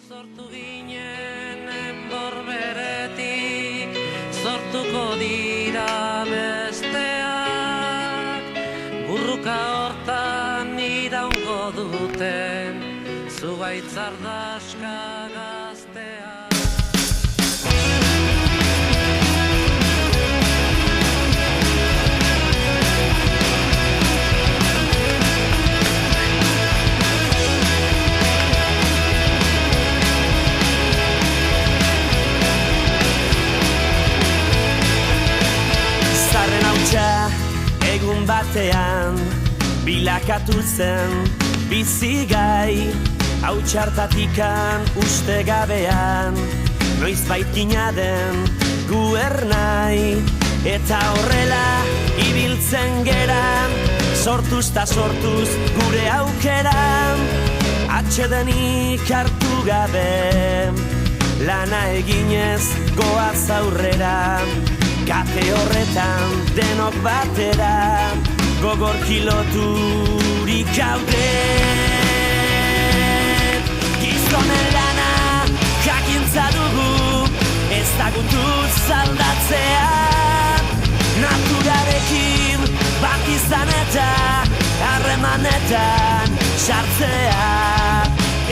Sortu ginen enborberetik, sortuko dira besteak, burruka hortan iraungo duten, zugaitz ardaska gazteak. Zarren hautsa egun batean bilakatu zen bizigai, hautsartatikan uste gabean noiz baitina den guernai, eta horrela ibiltzen geran sortuz ta sortuz gure aukeran, atsedenik hartu gabe lana eginez goaz aurrera. Kate horretan denok batera gogor kiloturik gaude. Gizonen lana jakintza dugu, ez dagutu zaldatzea, naturarekin bat izan eta harremanetan sartzea,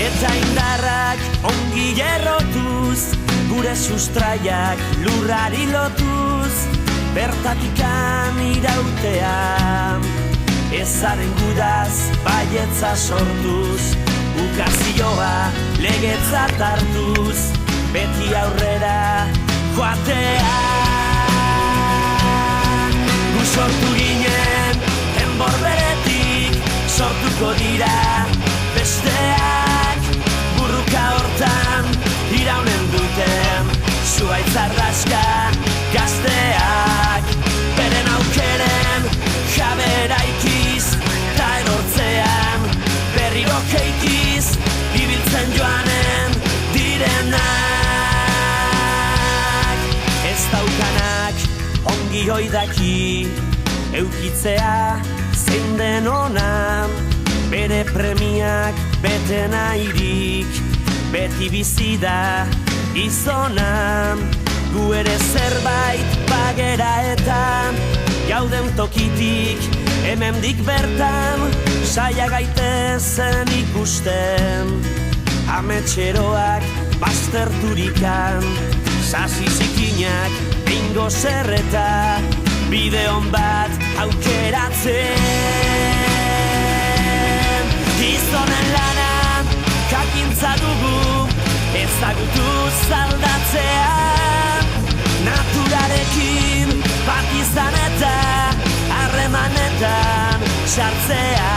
eta indarrak ongi errotuz, gure sustraiak lurrari lotuz, bertatikan irautea, ezaren gudaz baietza sortuz, ukazioa legetzat hartuz, beti aurrera joatea. Gu sortu ginen enborberetik, sortuko dira besteak, burruka hortan iraunen duten, zuaitz ardaska gazteak, beren aukeren jabera ikiz, ta erortzean berriro keikiz, ibiltzen joanen direnak. Ez daukanak ongi oidaki, eukitzea zein den ona, bere premiak bete nahirik, beti bizi da izona, gu ere zerbait bagera eta gauden tokitik hemendik bertan, saia gaitezen ikusten, ametxeroak bazterturikan, sasi zikinak bingo zerreta, bide hon bat aukeratzen. Gizonen lana jakintza dugu, ezagutu zaldatzea, naturarekin bat izan eta harremanetan sartzea,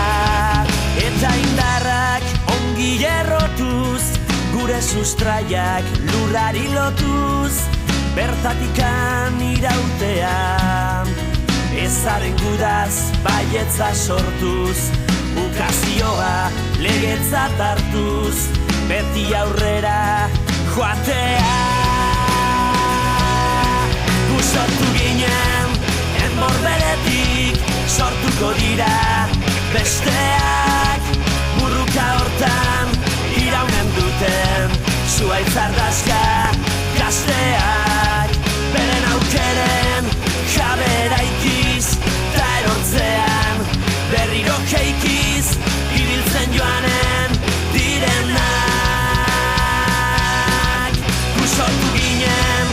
eta indarrak ongi errotuz, gure sustraiak lurrari lotuz, bertatikan irautea, ezaren gudaz baietza sortuz, ukazioa legetzat hartuz, beti aurrera joatea. Gu sortu ginen enborberetik, sortuko dira besteak, burruka hortan iraunen duten, zuaitz ardaska gazteak, beren aukeren jabera ikiz, ta erortzean berriro keikiz, ibiltzen joanen direnak. Gu sortu ginen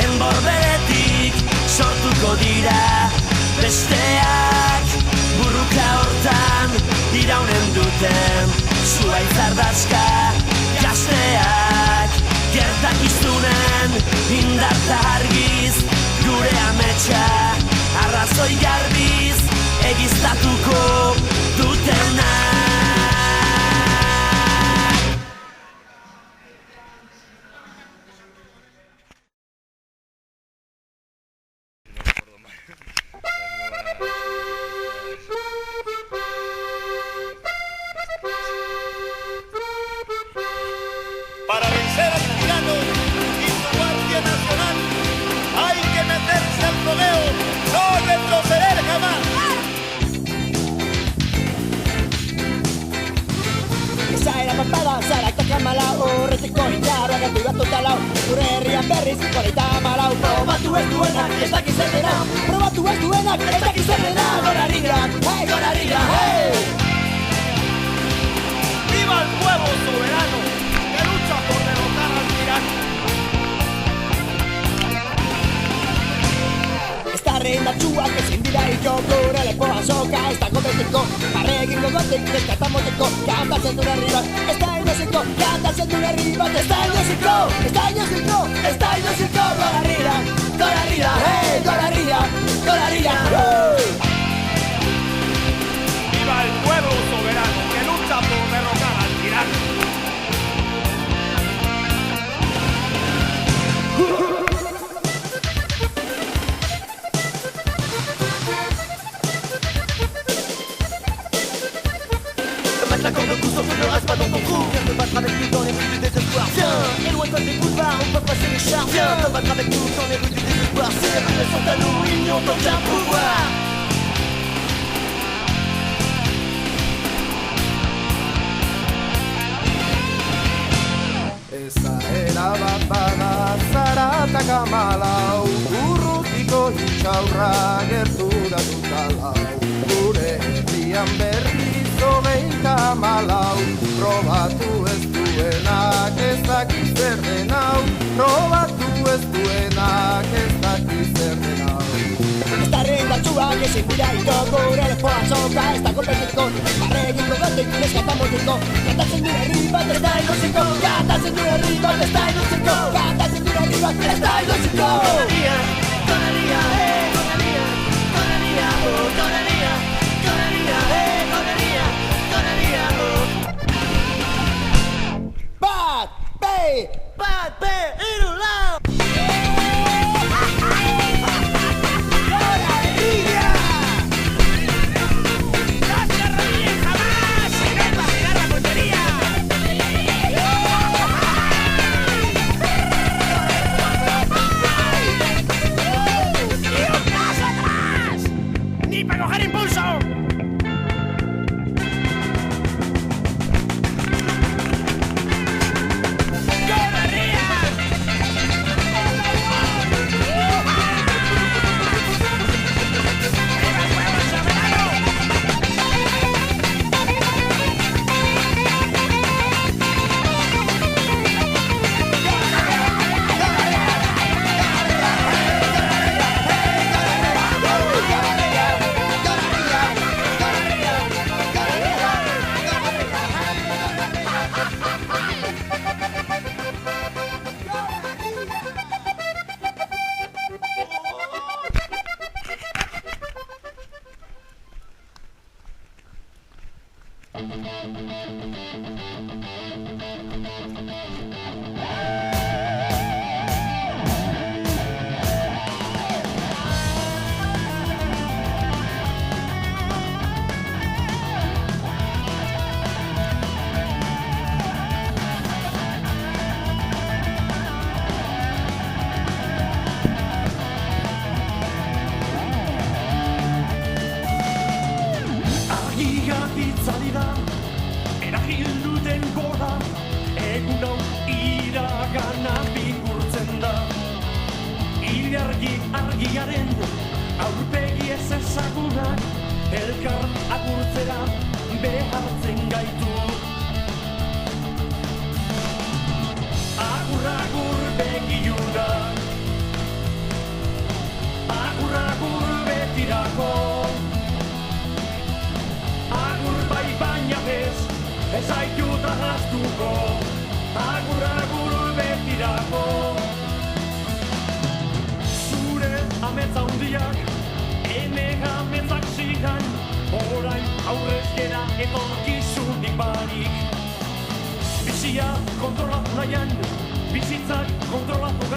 enborberetik, sortuko dira besteak, burruka hortan iraunen duten, zuaitz ardaska gazteak, gertakizunen indarta argiz, gure ametsa arrazoi garbiz, egiztatuko dutenak. Para vencer al tirano y su guardia nacional, hay que meterse al rodeo, no retroceder jamás. Hamalau horretiko itxarra gertu da totalau. Gure herrian berriz hogeita hamalau. Probatu ez duenak ez dakiz zer dena. Probatu ez duenak ez dakiz zer dena. Gorarriak, hey, gorarriak, hey! ¡Viva el pueblo soberano que lucha por derrotar al tirano! Estarre indartsuak ezin dira ito gure lepoa soka ez dago betiko. Barregin gogotik eskatamoteko kantatzen duen herri bat ez da inoziko. Kantatzen duen herri bat ez da inoziko. Ez da inoziko, ez da inoziko. Gorarriak, gorarriak, hey, gorarriak, gorarriak, ¡Viva el pueblo soberano que lucha por derrotar al tirano! Maintenant comme le coup sauf ne reste pas dans ton trou. Viens te battre avec nous dans les rues du désespoir. Viens, éloigne-toi des boulevards, on peut passer les chars. Viens te battre avec nous dans les rues du désespoir. Si les règles sont à nous, ils n'y ont aucun pouvoir. Eza erabat bada zaratak hamalau, urrutiko itxaurra gertu da dutalau. Gure herrian berriz hogeita hamalau, probatu ez duenak ez dakiz zer den hau. Probatu ez duenak ez dakiz zer den hau. Estarre indartsuak ezin dira ito gure lepoa soka ez dago betiko. Barregin gogotik eskatamoteko kantatzen duen herri bat ez da inoziko. Kantatzen duen herri bat ez da inoziko. Kantatzen duen herri bat ez da inoziko. Gonaria, gonaria, hey, gonaria, gonaria, oh, gonaria, gonaria, hey, gonaria, gonaria, oh. Bat, be, Bat, be, hiru, lau. Itzali da, eragin duten gora, egun hau iragana bihurtzen da. Ilargi argiaren aurpegi ez ezagunak, elkar agurtzera behartzen gaitu. Agur agur begiunak, agur agur betirako. Ez zaitut ahaztuko, agur agur betirako. Zure amets handiak, ene ametsak zidan, orain aurrez gera etorkizunik barik. Bizia kontrolatu nahian, bizitzak kontrolatu